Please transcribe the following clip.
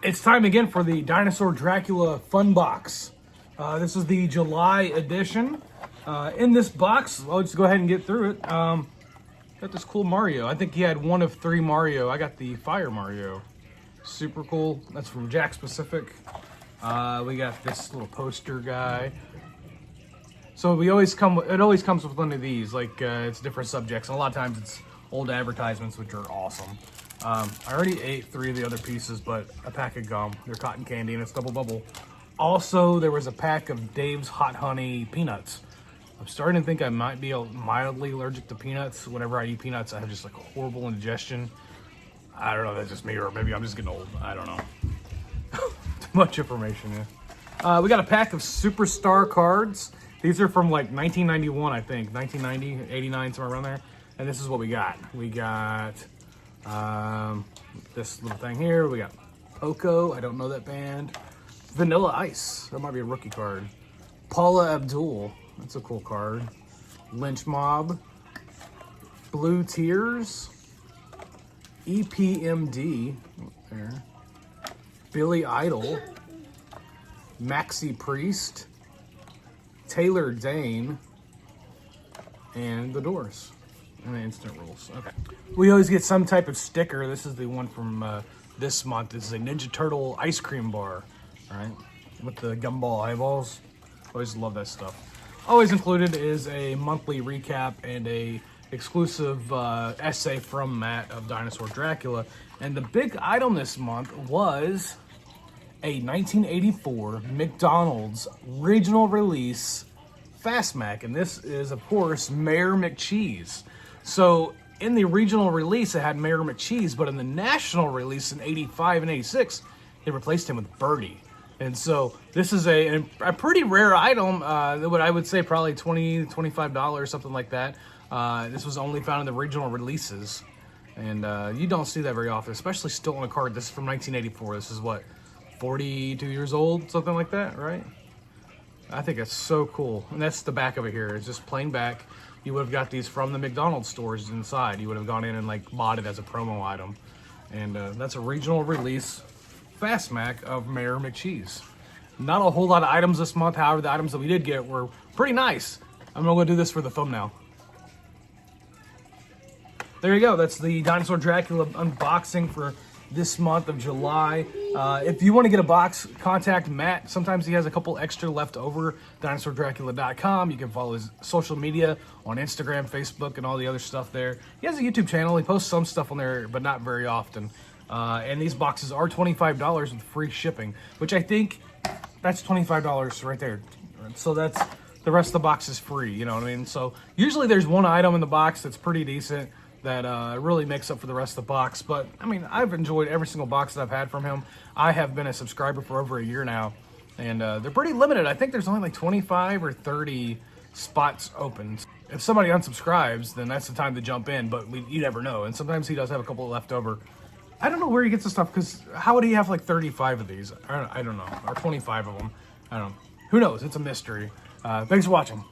It's time again for the Dinosaur Dracula Fun Box. This is the July edition. In this box, I'll just go ahead and get through it. Got this cool Mario. I think he had one of 3 Mario. I got the Fire Mario. Super cool. That's from Jack Pacific. We got this little poster guy. So it always comes with one of these. Like it's different subjects, and a lot of times it's old advertisements, which are awesome. I already ate 3 of the other pieces, but a pack of gum. They're cotton candy and it's double bubble. Also, there was a pack of Dave's Hot Honey peanuts. I'm starting to think I might be mildly allergic to peanuts. Whenever I eat peanuts, I have just like a horrible indigestion. I don't know if that's just me or maybe I'm just getting old. I don't know. Too much information, yeah. We got a pack of Superstar cards. These are from like 1991, I think. 1990, 89, somewhere around there. And this is what we got. We got this little thing here. We got Poco. I don't know that band. Vanilla Ice. That might be a rookie card. Paula Abdul. That's a cool card. Lynch Mob. Blue Tears. EPMD. There. Billy Idol. Maxi Priest. Taylor Dane. And The Doors. And the Instant Rules. Okay. We always get some type of sticker. This is the one from this month. This is a Ninja Turtle ice cream bar. All right. With the gumball eyeballs. Always love that stuff. Always included is a monthly recap and a exclusive essay from Matt of Dinosaur Dracula. And the big item this month was a 1984 McDonald's regional release Fast Mac. And this is, of course, Mayor McCheese. So in the regional release, it had Mayor McCheese, but in the national release in 85 and 86, they replaced him with Birdie. And so this is a pretty rare item, what I would say probably $20, $25, something like that. This was only found in the regional releases. And you don't see that very often, especially still on a card. This is from 1984. This is what, 42 years old, something like that, right? I think it's so cool. And that's the back of it here. It's just plain back. You would have got these from the McDonald's stores inside. You would have gone in and like bought it as a promo item. And that's a regional release Fast Mac of Mayor McCheese. Not a whole lot of items this month. However, the items that we did get were pretty nice. I'm going to do this for the thumbnail. There you go. That's the Dinosaur Dracula unboxing for this month of July. If you want to get a box, contact Matt. Sometimes he has a couple extra left over. DinosaurDracula.com. You can follow his social media on Instagram, Facebook, and all the other stuff there. He has a YouTube channel. He posts some stuff on there, but not very often. And these boxes are $25 with free shipping, which I think that's $25 right there. So that's the rest of the box is free. You know what I mean? So usually there's one item in the box that's pretty decent that really makes up for the rest of the box. But I mean, I've enjoyed every single box that I've had from him. I have been a subscriber for over a year now, and they're pretty limited. I think there's only like 25 or 30 spots open. If somebody unsubscribes, then that's the time to jump in, but you never know. And sometimes he does have a couple left over. I don't know where he gets the stuff, because how would he have like 35 of these? I don't know, or 25 of them. I don't know. Who knows? It's a mystery. Thanks for watching.